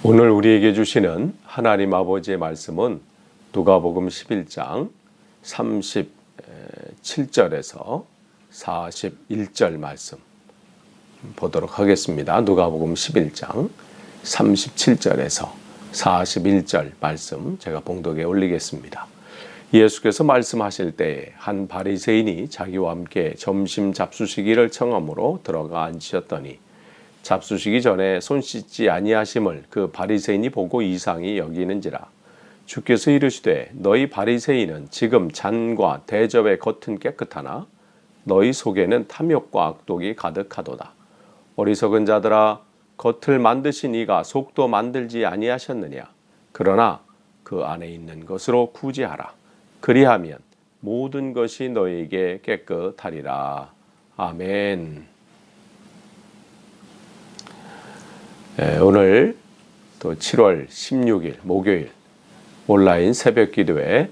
오늘 우리에게 주시는 하나님 아버지의 말씀은 누가복음 11장 37절에서 41절 말씀 보도록 하겠습니다. 누가복음 11장 37절에서 41절 말씀 제가 봉독에 올리겠습니다. 예수께서 말씀하실 때에 한 바리새인이 자기와 함께 점심 잡수시기를 청함으로 들어가 앉으셨더니 잡수시기 전에 손 씻지 아니하심을 그 바리새인이 보고 이상히 여기는지라. 주께서 이르시되 너희 바리새인은 지금 잔과 대접의 겉은 깨끗하나 너희 속에는 탐욕과 악독이 가득하도다. 어리석은 자들아, 겉을 만드신 이가 속도 만들지 아니하셨느냐. 그러나 그 안에 있는 것으로 구제하라. 그리하면 모든 것이 너희에게 깨끗하리라. 아멘. 오늘 또 7월 16일 목요일 온라인 새벽 기도에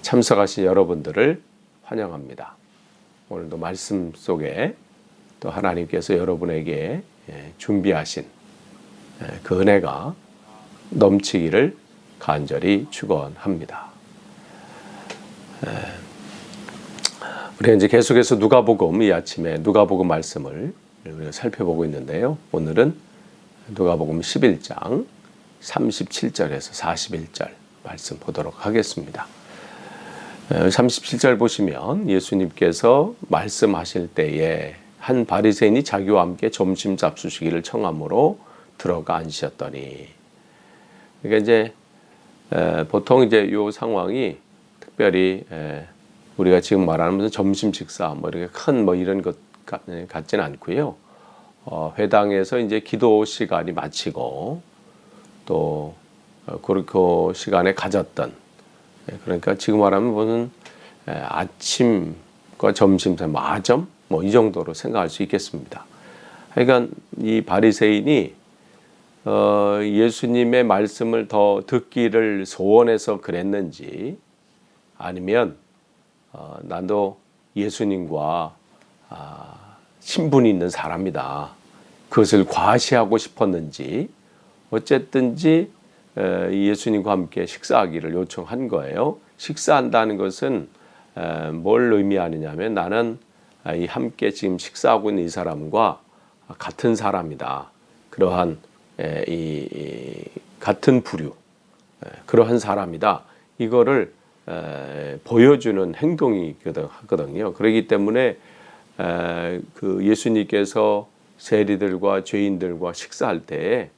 참석하신 여러분들을 환영합니다. 오늘도 말씀 속에 또 하나님께서 여러분에게 준비하신 그 은혜가 넘치기를 간절히 축원합니다. 우리가 이제 계속해서 누가복음 이 아침에 누가복음 말씀을 우리가 살펴보고 있는데요. 오늘은 누가복음 11장 37절에서 41절 말씀 보도록 하겠습니다. 37절 보시면 예수님께서 말씀하실 때에 한 바리새인이 자기와 함께 점심 잡수시기를 청함으로 들어가 앉으셨더니, 그러니까 이제 보통 이제 이 상황이 특별히 우리가 지금 말하는 무슨 점심 식사 뭐 이렇게 큰 뭐 이런 것 같지는 않고요. 회당에서 이제 기도 시간이 마치고 또 그 시간에 가졌던, 그러니까 지금 말하면 무슨 아침과 점심 마점 뭐 이 정도로 생각할 수 있겠습니다. 그러니까 이 바리새인이 예수님의 말씀을 더 듣기를 소원해서 그랬는지, 아니면 나도 예수님과 신분이 있는 사람이다, 그것을 과시하고 싶었는지, 어쨌든지 예수님과 함께 식사하기를 요청한 거예요. 식사한다는 것은 뭘 의미하느냐면, 나는 이 함께 지금 식사하고 있는 이 사람과 같은 사람이다, 그러한 이 같은 부류, 그러한 사람이다, 이거를 보여주는 행동이거든요. 그렇기 때문에 그 예수님께서 세리들과 죄인들과 식사할 때에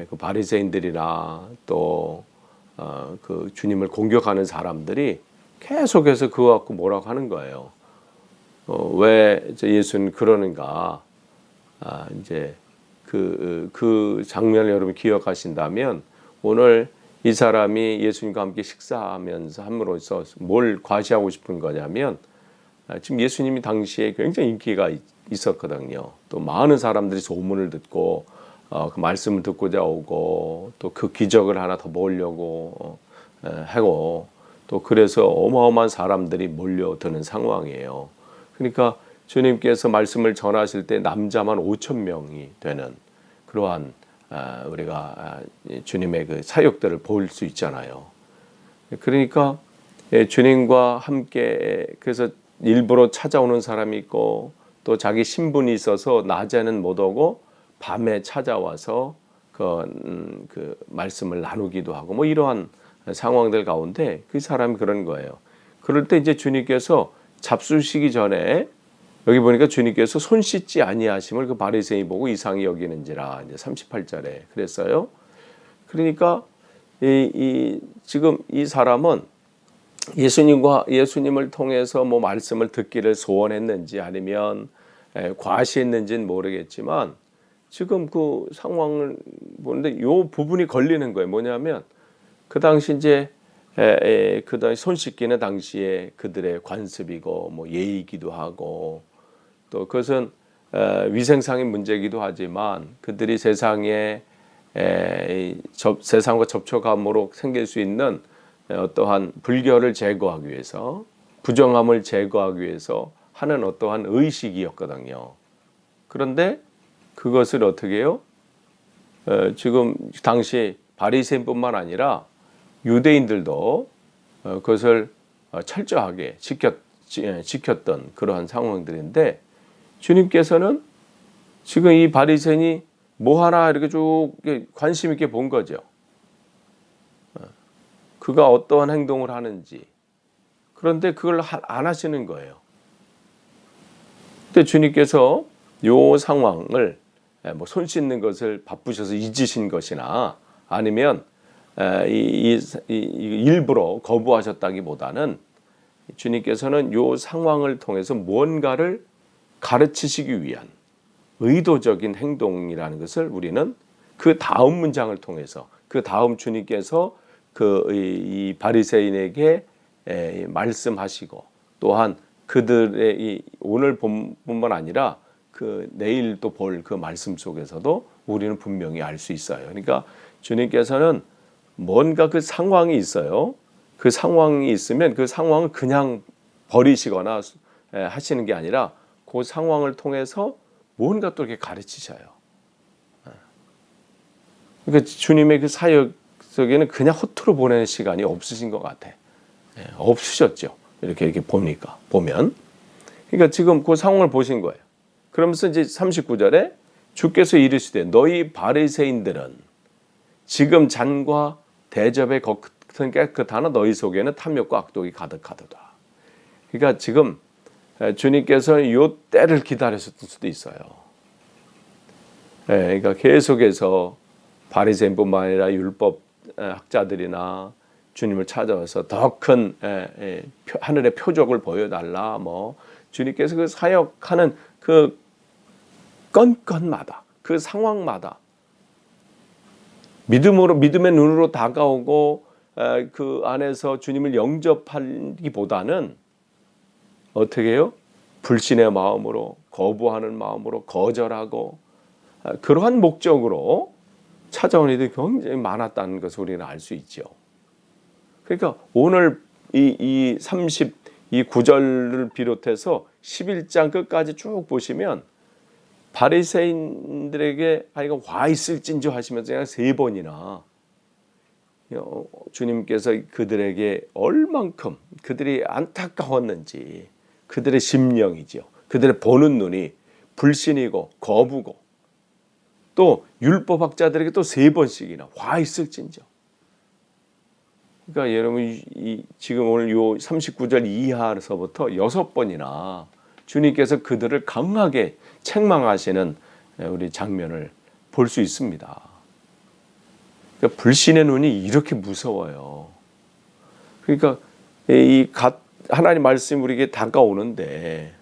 그 바리새인들이나 또 그 주님을 공격하는 사람들이 계속해서 그거 갖고 뭐라고 하는 거예요. 왜 예수는 그러는가? 이제 그 장면을 여러분 기억하신다면, 오늘 이 사람이 예수님과 함께 식사하면서 함으로써 뭘 과시하고 싶은 거냐면, 지금 예수님이 당시에 굉장히 인기가 있었거든요. 또 많은 사람들이 소문을 듣고 그 말씀을 듣고자 오고, 또 그 기적을 하나 더 보려고 하고, 또 그래서 어마어마한 사람들이 몰려드는 상황이에요. 그러니까 주님께서 말씀을 전하실 때 남자만 5,000명이 되는 그러한 우리가 주님의 그 사역들을 볼 수 있잖아요. 그러니까 주님과 함께, 그래서 일부러 찾아오는 사람이 있고, 또 자기 신분이 있어서 낮에는 못 오고 밤에 찾아와서 그 말씀을 나누기도 하고, 뭐 이러한 상황들 가운데 그 사람이 그런 거예요. 그럴 때 이제 주님께서 잡수시기 전에, 여기 보니까 주님께서 손 씻지 아니하심을 그 바리새인이 보고 이상히 여기는지라, 이제 38절에 그랬어요. 그러니까 지금 이 사람은 예수님을 통해서 뭐 말씀을 듣기를 소원했는지 아니면 과시했는지는 모르겠지만, 지금 그 상황을 보는데 이 부분이 걸리는 거예요. 뭐냐면, 그 당시 이제 그 당시 손 씻기는 당시에 그들의 관습이고 뭐 예의이기도 하고, 또 그것은 위생상의 문제이기도 하지만, 그들이 세상에 세상과 접촉함으로 생길 수 있는 어떠한 불결을 제거하기 위해서, 부정함을 제거하기 위해서 하는 어떠한 의식이었거든요. 그런데 그것을 어떻게 해요? 지금 당시 바리새인뿐만 아니라 유대인들도 그것을 철저하게 지켰던 그러한 상황들인데, 주님께서는 지금 이 바리새인이 뭐 하나 이렇게 쭉 관심 있게 본 거죠. 그가 어떠한 행동을 하는지. 그런데 그걸 안 하시는 거예요. 근데 주님께서 요 상황을 뭐 손 씻는 것을 바쁘셔서 잊으신 것이나 아니면 일부러 거부하셨다기보다는 주님께서는 요 상황을 통해서 무언가를 가르치시기 위한 의도적인 행동이라는 것을 우리는 그 다음 문장을 통해서, 그 다음 주님께서 이 바리새인에게 말씀하시고, 또한 그들의 이 오늘 본뿐만 아니라 그 내일 또 볼 그 말씀 속에서도 우리는 분명히 알 수 있어요. 그러니까 주님께서는 뭔가 그 상황이 있어요. 그 상황이 있으면 그 상황을 그냥 버리시거나 하시는 게 아니라 그 상황을 통해서 뭔가 또 이렇게 가르치셔요. 그러니까 주님의 그 사역 속에는 그냥 허투루 보내는 시간이 없으신 것 같아. 없으셨죠. 이렇게 보면. 그러니까 지금 그 상황을 보신 거예요. 그러면서 이제 39절에 주께서 이르시되 너희 바리새인들은 지금 잔과 대접의 겉은 깨끗하나 너희 속에는 탐욕과 악독이 가득하도다. 그러니까 지금 주님께서 요 때를 기다리셨을 수도 있어요. 그러니까 계속해서 바리새인뿐만 아니라 율법 학자들이나 주님을 찾아와서 더 큰 하늘의 표적을 보여달라, 뭐 주님께서 그 사역하는 그 건건마다, 그 상황마다 믿음의 눈으로 다가오고 그 안에서 주님을 영접하기보다는 어떻게 해요? 불신의 마음으로, 거부하는 마음으로, 거절하고 그러한 목적으로 찾아온 이들이 굉장히 많았다는 것을 우리는 알 수 있죠. 그러니까 오늘 이 32구절을 비롯해서 11장 끝까지 쭉 보시면 바리새인들에게 와 있을진저 하시면서 그냥 3번이나 주님께서 그들에게 얼만큼 그들이 안타까웠는지, 그들의 심령이죠. 그들의 보는 눈이 불신이고 거부고, 또 율법학자들에게 또 3번씩이나 와 있을진저. 그러니까 여러분 지금 오늘 요 39절 이하에서부터 6번이나 주님께서 그들을 강하게 책망하시는 우리 장면을 볼 수 있습니다. 그러니까 불신의 눈이 이렇게 무서워요. 그러니까 하나님 말씀이 우리에게 다가오는데,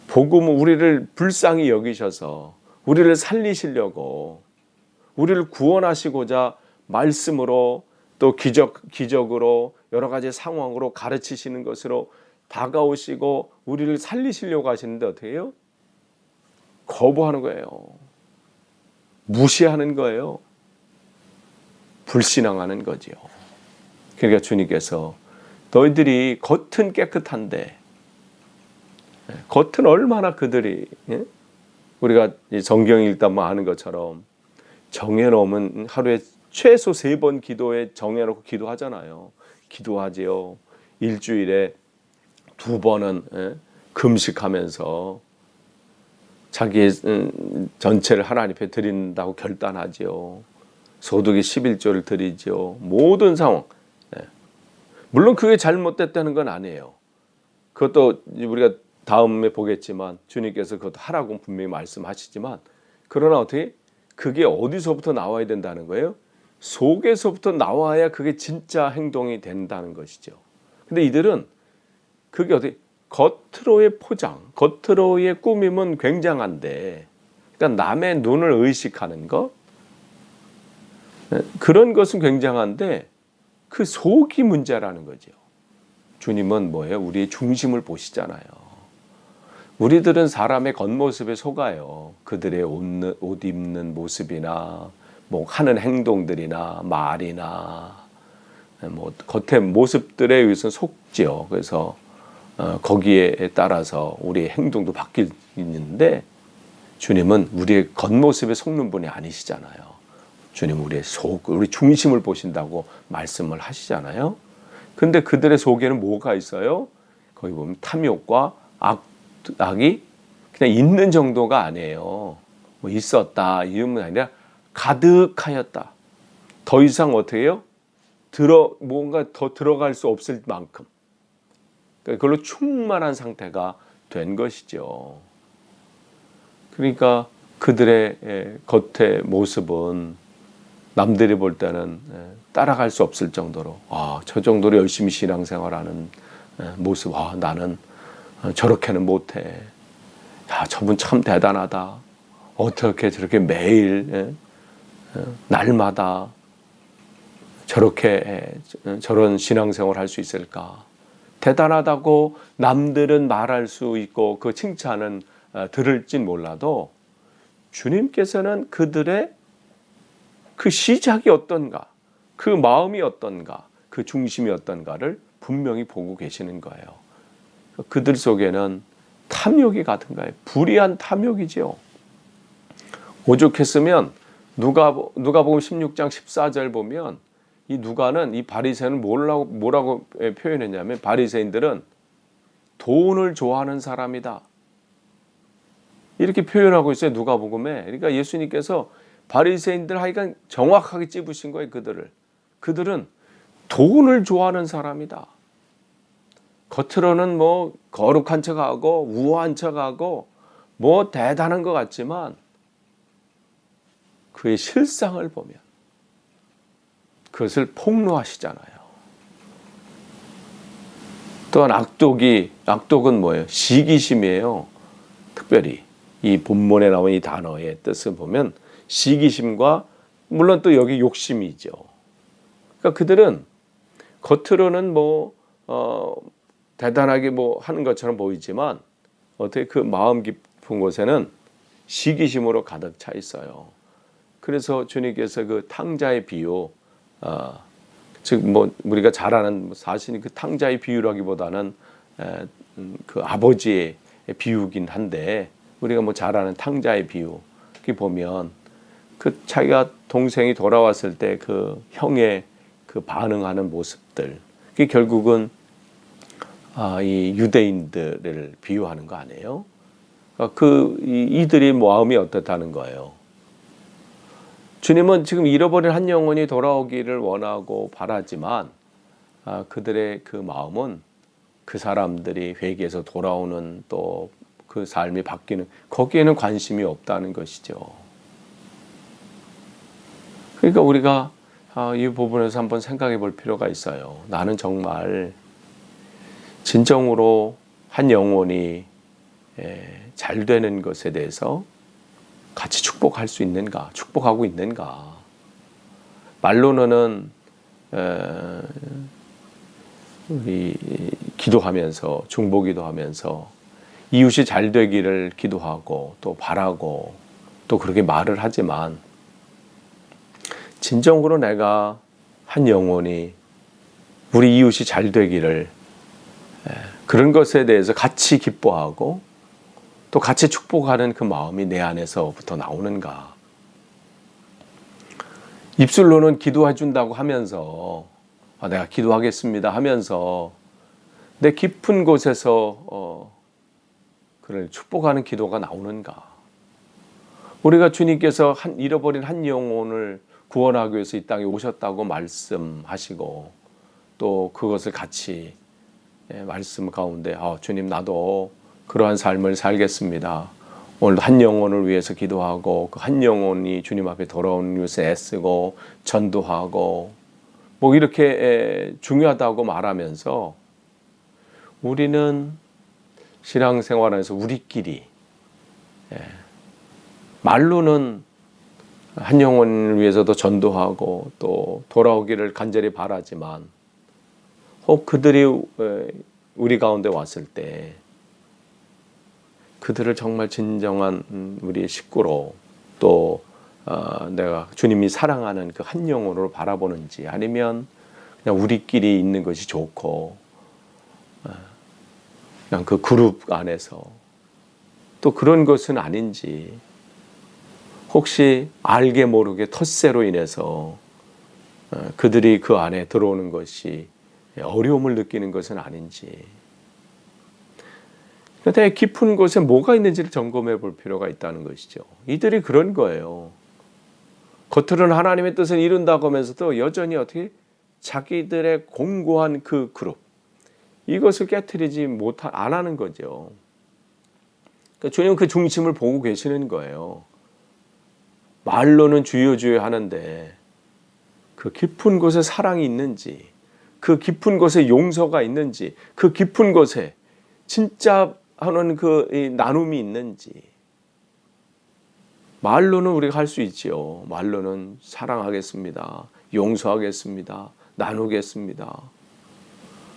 복음은 우리를 불쌍히 여기셔서 우리를 살리시려고, 우리를 구원하시고자 말씀으로 또 기적으로 여러 가지 상황으로 가르치시는 것으로 다가오시고 우리를 살리시려고 하시는데 어떻게 해요? 거부하는 거예요. 무시하는 거예요. 불신앙하는 거지요. 그러니까 주님께서 너희들이 겉은 깨끗한데, 겉은 얼마나 그들이 우리가 성경 읽다만 아는 것처럼 정해놓으면 하루에 최소 3번 기도에 정해놓고 기도하잖아요. 기도하지요. 일주일에 2번은 금식하면서 자기의 전체를 하나님 앞에 드린다고 결단하지요. 소득의 11조를 드리죠. 모든 상황. 물론 그게 잘못됐다는 건 아니에요. 그것도 우리가 다음에 보겠지만 주님께서 그것도 하라고 분명히 말씀하시지만, 그러나 어떻게 그게 어디서부터 나와야 된다는 거예요? 속에서부터 나와야 그게 진짜 행동이 된다는 것이죠. 근데 이들은 그게 어떻게 겉으로의 포장, 겉으로의 꾸밈은 굉장한데, 그러니까 남의 눈을 의식하는 것, 그런 것은 굉장한데 그 속이 문제라는 거죠. 주님은 뭐예요? 우리의 중심을 보시잖아요. 우리들은 사람의 겉모습에 속아요. 그들의 옷 입는 모습이나 뭐 하는 행동들이나 말이나 뭐 겉의 모습들에 의해서 속지요. 그래서 거기에 따라서 우리의 행동도 바뀌는데, 주님은 우리의 겉모습에 속는 분이 아니시잖아요. 주님 우리의 속, 우리 중심을 보신다고 말씀을 하시잖아요. 근데 그들의 속에는 뭐가 있어요? 거기 보면 탐욕과 악이 그냥 있는 정도가 아니에요. 뭐 있었다 이름은 아니라 가득하였다. 더 이상 어떻게 해요? 뭔가 더 들어갈 수 없을 만큼 그걸로 충만한 상태가 된 것이죠. 그러니까 그들의 겉의 모습은 남들이 볼 때는 따라갈 수 없을 정도로 저 정도로 열심히 신앙생활하는 모습, 나는 저렇게는 못해. 야, 저분 참 대단하다. 어떻게 저렇게 매일 날마다 저런 신앙생활 할 수 있을까? 대단하다고 남들은 말할 수 있고 그 칭찬은 들을진 몰라도 주님께서는 그들의 그 시작이 어떤가, 그 마음이 어떤가, 그 중심이 어떤가를 분명히 보고 계시는 거예요. 그들 속에는 탐욕이 가득한 거예요. 불의한 탐욕이죠. 오죽했으면 누가복음 16장 14절 보면 이 누가는 이 바리새인을 뭐라고 표현했냐면 바리새인들은 돈을 좋아하는 사람이다. 이렇게 표현하고 있어요. 누가복음에. 그러니까 예수님께서 바리새인들 하여간 정확하게 찝으신 거예요. 그들은 돈을 좋아하는 사람이다. 겉으로는 뭐 거룩한 척하고 우아한 척하고 뭐 대단한 것 같지만 그의 실상을 보면 그것을 폭로하시잖아요. 또한 악독은 뭐예요? 시기심이에요. 특별히 이 본문에 나온 이 단어의 뜻을 보면 시기심과 물론 또 여기 욕심이죠. 그러니까 그들은 겉으로는 대단하게 하는 것처럼 보이지만 어떻게 그 마음 깊은 곳에는 시기심으로 가득 차 있어요. 그래서 주님께서 그 탕자의 비유, 즉 우리가 잘 아는 사실은 그 탕자의 비유라기보다는 그 아버지의 비유긴 한데 우리가 잘 아는 탕자의 비유 보면 그 자기가 동생이 돌아왔을 때 그 형의 그 반응하는 모습들, 그게 결국은 이 유대인들을 비유하는 거 아니에요? 이들의 마음이 어떻다는 거예요. 주님은 지금 잃어버린 한 영혼이 돌아오기를 원하고 바라지만 그들의 그 마음은 그 사람들이 회개해서 돌아오는 또 그 삶이 바뀌는 거기에는 관심이 없다는 것이죠. 그러니까 우리가 이 부분에서 한번 생각해 볼 필요가 있어요. 나는 정말 진정으로 한 영혼이 잘 되는 것에 대해서 같이 축복할 수 있는가? 축복하고 있는가? 말로는 우리 기도하면서 중보기도 하면서 이웃이 잘 되기를 기도하고 또 바라고 또 그렇게 말을 하지만 진정으로 내가 한 영혼이 우리 이웃이 잘 되기를 그런 것에 대해서 같이 기뻐하고 또 같이 축복하는 그 마음이 내 안에서부터 나오는가? 입술로는 기도해 준다고 하면서 내가 기도하겠습니다 하면서 내 깊은 곳에서 그를 축복하는 기도가 나오는가? 우리가 주님께서 잃어버린 한 영혼을 구원하기 위해서 이 땅에 오셨다고 말씀하시고 또 그것을 같이 말씀 가운데 주님 나도 그러한 삶을 살겠습니다. 오늘도 한 영혼을 위해서 기도하고 그 한 영혼이 주님 앞에 돌아오는 것에 애쓰고 전도하고 이렇게 중요하다고 말하면서 우리는 신앙생활에서 우리끼리 말로는 한 영혼을 위해서도 전도하고 또 돌아오기를 간절히 바라지만 그들이 우리 가운데 왔을 때 그들을 정말 진정한 우리의 식구로 또 내가 주님이 사랑하는 그 한 영혼으로 바라보는지 아니면 그냥 우리끼리 있는 것이 좋고 그냥 그 그룹 안에서 또 그런 것은 아닌지 혹시 알게 모르게 텃세로 인해서 그들이 그 안에 들어오는 것이 어려움을 느끼는 것은 아닌지, 되게 깊은 곳에 뭐가 있는지를 점검해 볼 필요가 있다는 것이죠. 이들이 그런 거예요. 겉으로는 하나님의 뜻을 이룬다고 하면서도 여전히 어떻게 자기들의 공고한 그 그룹, 이것을 깨트리지 안 하는 거죠. 그러니까 주님은 그 중심을 보고 계시는 거예요. 말로는 주여 주여 하는데 그 깊은 곳에 사랑이 있는지, 그 깊은 곳에 용서가 있는지, 그 깊은 곳에 진짜 하는 그 나눔이 있는지. 말로는 우리가 할 수 있지요. 말로는 사랑하겠습니다, 용서하겠습니다, 나누겠습니다.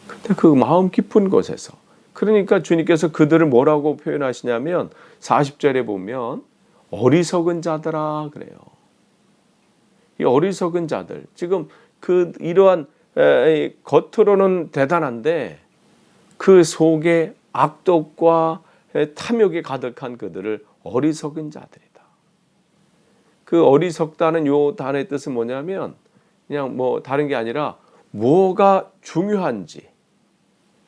근데 그 마음 깊은 곳에서, 그러니까 주님께서 그들을 뭐라고 표현하시냐면 40절에 보면 어리석은 자들아 그래요. 이 어리석은 자들, 지금 그 이러한 겉으로는 대단한데 그 속에 악독과 탐욕이 가득한 그들을 어리석은 자들이다. 그 어리석다는 요 단어의 뜻은 뭐냐면 그냥 뭐 다른 게 아니라 뭐가 중요한지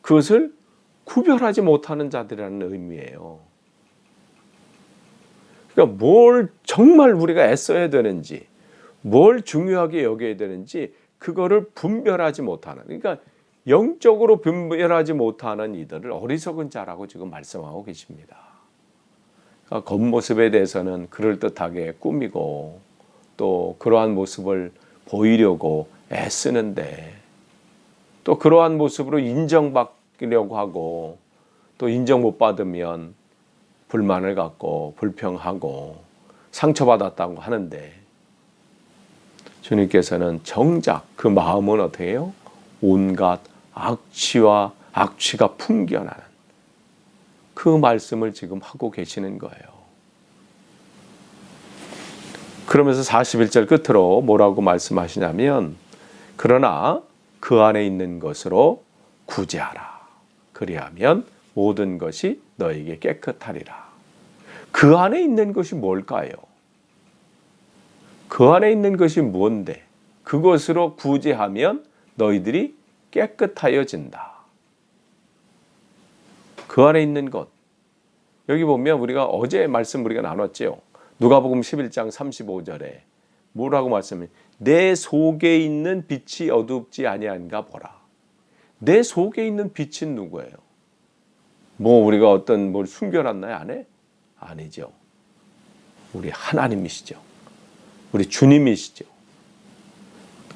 그것을 구별하지 못하는 자들이라는 의미예요. 그러니까 뭘 정말 우리가 애써야 되는지, 뭘 중요하게 여겨야 되는지 그거를 분별하지 못하는, 그러니까 영적으로 분별하지 못하는 이들을 어리석은 자라고 지금 말씀하고 계십니다. 그러니까 겉모습에 대해서는 그럴듯하게 꾸미고 또 그러한 모습을 보이려고 애쓰는데, 또 그러한 모습으로 인정받으려고 하고 또 인정 못 받으면 불만을 갖고 불평하고 상처받았다고 하는데, 주님께서는 정작 그 마음은 어떻게 해요? 온갖 악취가 풍겨나는 그 말씀을 지금 하고 계시는 거예요. 그러면서 41절 끝으로 뭐라고 말씀하시냐면, 그러나 그 안에 있는 것으로 구제하라. 그리하면 모든 것이 너에게 깨끗하리라. 그 안에 있는 것이 뭘까요? 그 안에 있는 것이 뭔데? 그것으로 구제하면 너희들이 깨끗하여진다. 그 안에 있는 것. 여기 보면 우리가 어제 말씀 우리가 나눴죠. 누가복음 11장 35절에 뭐라고 말씀해? 내 속에 있는 빛이 어둡지 아니한가 보라. 내 속에 있는 빛은 누구예요? 뭐 우리가 어떤 뭘 숨겨놨나요? 안에? 아니죠. 우리 하나님이시죠. 우리 주님이시죠.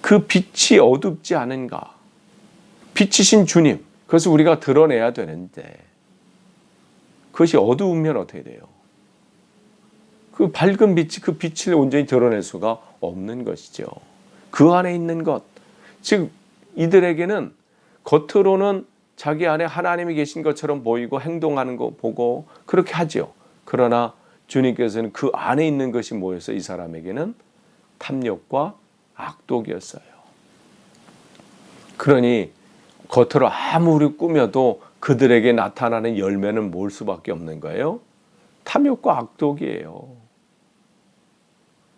그 빛이 어둡지 않은가? 빛이신 주님, 그것을 우리가 드러내야 되는데 그것이 어두우면 어떻게 돼요? 그 밝은 빛이 그 빛을 온전히 드러낼 수가 없는 것이죠. 그 안에 있는 것, 즉 이들에게는 겉으로는 자기 안에 하나님이 계신 것처럼 보이고 행동하는 거 보고 그렇게 하죠. 그러나 주님께서는 그 안에 있는 것이 뭐였어요? 이 사람에게는 탐욕과 악독이었어요. 그러니 겉으로 아무리 꾸며도 그들에게 나타나는 열매는 뭘 수밖에 없는 거예요? 탐욕과 악독이에요.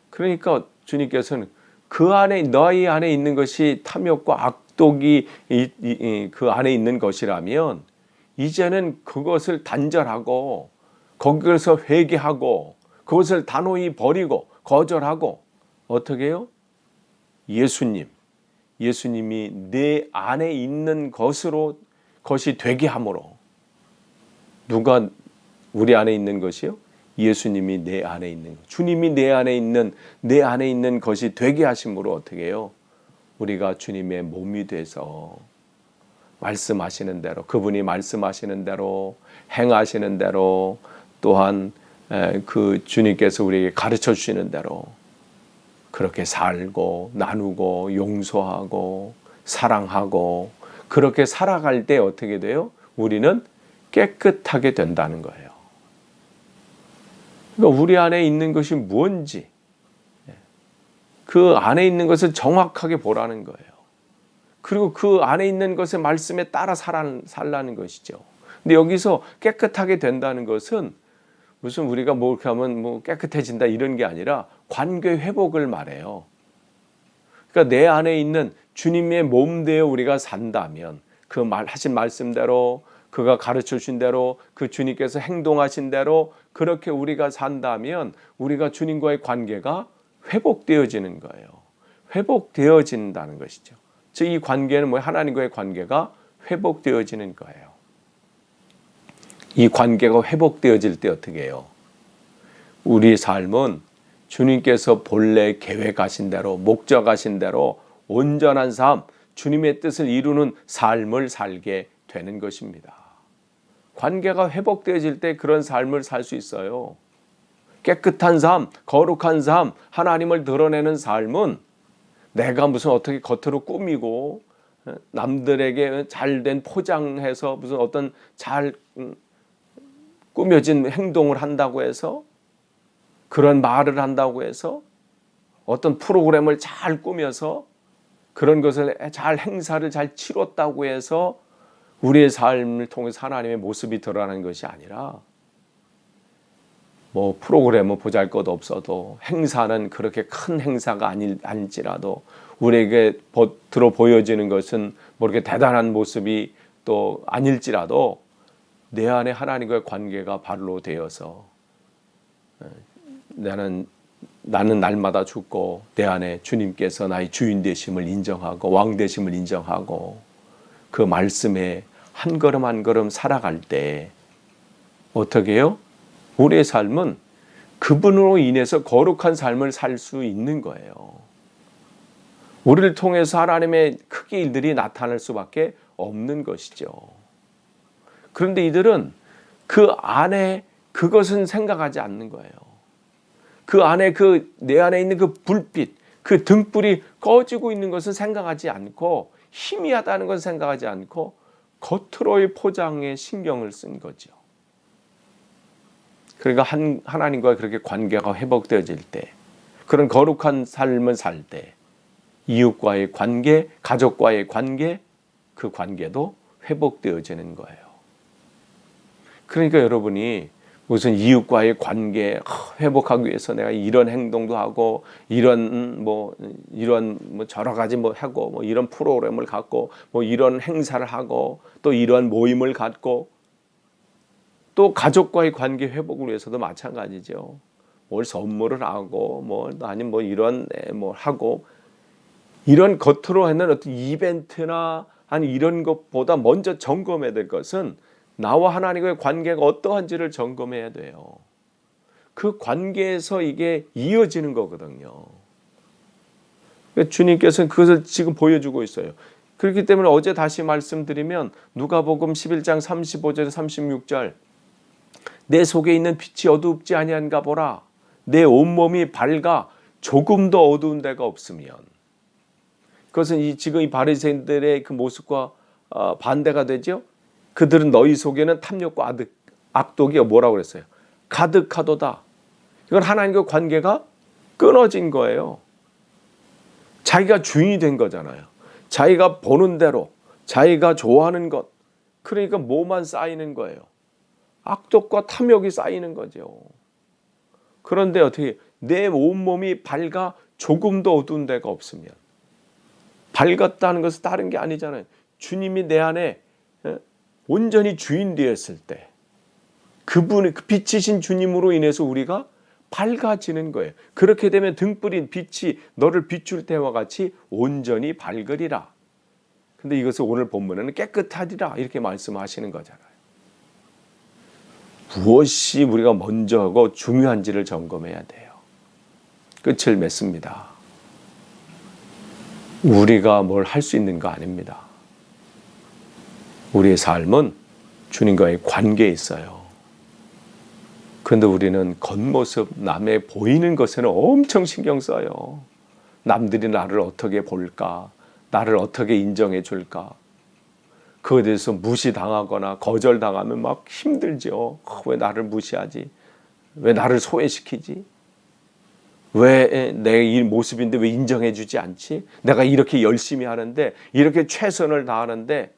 그러니까 주님께서는 그 안에, 너희 안에 있는 것이 탐욕과 악독이 그 안에 있는 것이라면 이제는 그것을 단절하고 거기서 회개하고 그것을 단호히 버리고 거절하고 어떻게 해요? 예수님이 내 안에 있는 것이 되게 함으로. 누가 우리 안에 있는 것이요? 예수님이 내 안에 있는 것, 주님이 내 안에 있는 것이 되게 하심으로 어떻게 해요? 우리가 주님의 몸이 돼서 말씀하시는 대로, 그분이 말씀하시는 대로 행하시는 대로, 또한 그 주님께서 우리에게 가르쳐 주시는 대로 그렇게 살고 나누고 용서하고 사랑하고 그렇게 살아갈 때 어떻게 돼요? 우리는 깨끗하게 된다는 거예요. 그러니까 우리 안에 있는 것이 뭔지 그 안에 있는 것을 정확하게 보라는 거예요. 그리고 그 안에 있는 것의 말씀에 따라 살라는 것이죠. 근데 여기서 깨끗하게 된다는 것은 무슨 우리가 뭐 이렇게 하면 뭐 깨끗해진다 이런 게 아니라 관계 회복을 말해요. 그러니까 내 안에 있는 주님의 몸 되어 우리가 산다면 그 하신 말씀대로 그가 가르쳐 주신 대로 그 주님께서 행동하신 대로 그렇게 우리가 산다면 우리가 주님과의 관계가 회복되어지는 거예요. 회복되어진다는 것이죠. 즉 이 관계는 뭐 하나님과의 관계가 회복되어지는 거예요. 이 관계가 회복되어질 때 어떻게 해요? 우리 삶은 주님께서 본래 계획하신 대로 목적하신 대로 온전한 삶, 주님의 뜻을 이루는 삶을 살게 되는 것입니다. 관계가 회복되어질 때 그런 삶을 살 수 있어요. 깨끗한 삶, 거룩한 삶, 하나님을 드러내는 삶은 내가 무슨 어떻게 겉으로 꾸미고 남들에게 잘된 포장해서 무슨 어떤 잘 꾸며진 행동을 한다고 해서 그런 말을 한다고 해서 어떤 프로그램을 잘 꾸며서 그런 것을 잘 행사를 잘 치렀다고 해서 우리의 삶을 통해서 하나님의 모습이 드러나는 것이 아니라 뭐 프로그램은 보잘것없어도 행사는 그렇게 큰 행사가 아닐지라도 우리에게 겉으로 보여지는 것은 뭐 이렇게 대단한 모습이 또 아닐지라도 내 안에 하나님과의 관계가 발로 되어서 나는 날마다 죽고 내 안에 주님께서 나의 주인 되심을 인정하고 왕 되심을 인정하고 그 말씀에 한 걸음 한 걸음 살아갈 때 어떻게 해요? 우리의 삶은 그분으로 인해서 거룩한 삶을 살 수 있는 거예요. 우리를 통해서 하나님의 크게 일들이 나타날 수밖에 없는 것이죠. 그런데 이들은 그 안에 그것은 생각하지 않는 거예요. 그 안에 내 안에 있는 그 불빛, 그 등불이 꺼지고 있는 것은 생각하지 않고 희미하다는 것은 생각하지 않고 겉으로의 포장에 신경을 쓴 거죠. 그러니까 하나님과 그렇게 관계가 회복되어질 때 그런 거룩한 삶을 살 때 이웃과의 관계, 가족과의 관계, 그 관계도 회복되어지는 거예요. 그러니까 여러분이 무슨 이웃과의 관계 회복하기 위해서 내가 이런 행동도 하고 이런 여러 가지 하고 이런 프로그램을 갖고 이런 행사를 하고 또 이런 모임을 갖고 또 가족과의 관계 회복을 위해서도 마찬가지죠. 뭘 선물을 하고 아니면 이런 하고 이런 겉으로 하는 어떤 이벤트나 아니 이런 것보다 먼저 점검해야 될 것은 나와 하나님과의 관계가 어떠한지를 점검해야 돼요. 그 관계에서 이게 이어지는 거거든요. 주님께서는 그것을 지금 보여주고 있어요. 그렇기 때문에 어제 다시 말씀드리면 누가복음 11장 35절 36절 내 속에 있는 빛이 어둡지 아니한가 보라. 내 온몸이 밝아 조금도 어두운 데가 없으면 그것은 지금 이 바리새인들의 그 모습과 반대가 되죠. 그들은 너희 속에는 탐욕과 악독이 뭐라고 그랬어요? 가득하도다. 이건 하나님과 관계가 끊어진 거예요. 자기가 주인이 된 거잖아요. 자기가 보는 대로 자기가 좋아하는 것 그러니까 뭐만 쌓이는 거예요. 악독과 탐욕이 쌓이는 거죠. 그런데 어떻게 내 온몸이 밝아 조금도 어두운 데가 없으면 밝았다는 것은 다른 게 아니잖아요. 주님이 내 안에 온전히 주인 되었을 때 그분의 그 빛이신 주님으로 인해서 우리가 밝아지는 거예요. 그렇게 되면 등불인 빛이 너를 비출 때와 같이 온전히 밝으리라. 근데 이것을 오늘 본문에는 깨끗하리라 이렇게 말씀하시는 거잖아요. 무엇이 우리가 먼저 하고 중요한지를 점검해야 돼요. 끝을 맺습니다. 우리가 뭘 할 수 있는 거 아닙니다. 우리의 삶은 주님과의 관계에 있어요. 그런데 우리는 겉모습, 남의 보이는 것에는 엄청 신경 써요. 남들이 나를 어떻게 볼까? 나를 어떻게 인정해 줄까? 그거에 대해서 무시당하거나 거절당하면 막 힘들죠. 왜 나를 무시하지? 왜 나를 소외시키지? 왜 내 이 모습인데 왜 인정해 주지 않지? 내가 이렇게 열심히 하는데 이렇게 최선을 다하는데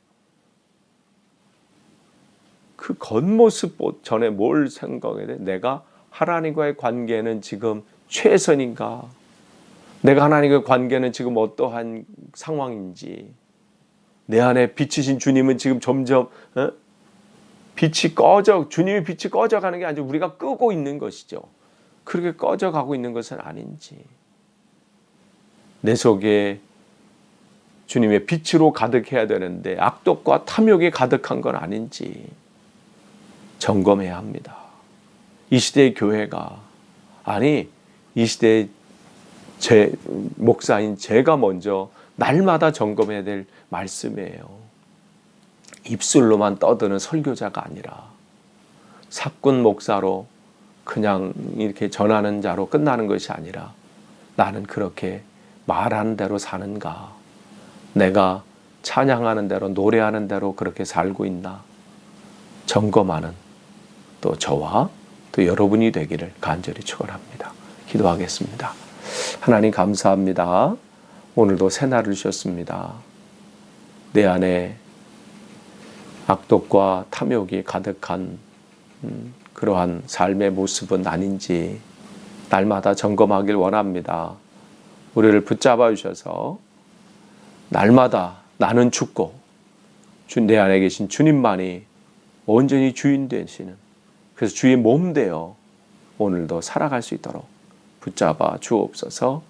그 겉모습 전에 뭘 생각해야 돼? 내가 하나님과의 관계는 지금 최선인가? 내가 하나님과의 관계는 지금 어떠한 상황인지, 내 안에 비치신 주님은 지금 점점 주님의 빛이 꺼져가는 게 아니라 우리가 끄고 있는 것이죠. 그렇게 꺼져가고 있는 것은 아닌지, 내 속에 주님의 빛으로 가득해야 되는데 악독과 탐욕이 가득한 건 아닌지 점검해야 합니다. 이 시대의 교회가, 아니 이 시대의 목사인 제가 먼저 날마다 점검해야 될 말씀이에요. 입술로만 떠드는 설교자가 아니라 사꾼 목사로 그냥 이렇게 전하는 자로 끝나는 것이 아니라, 나는 그렇게 말하는 대로 사는가? 내가 찬양하는 대로, 노래하는 대로 그렇게 살고 있나? 점검하는 또 저와 또 여러분이 되기를 간절히 축원합니다. 기도하겠습니다. 하나님 감사합니다. 오늘도 새날을 주셨습니다. 내 안에 악독과 탐욕이 가득한 그러한 삶의 모습은 아닌지 날마다 점검하길 원합니다. 우리를 붙잡아 주셔서 날마다 나는 죽고 내 안에 계신 주님만이 온전히 주인 되시는, 그래서 주의 몸 되어 오늘도 살아갈 수 있도록 붙잡아 주옵소서.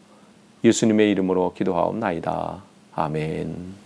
예수님의 이름으로 기도하옵나이다. 아멘.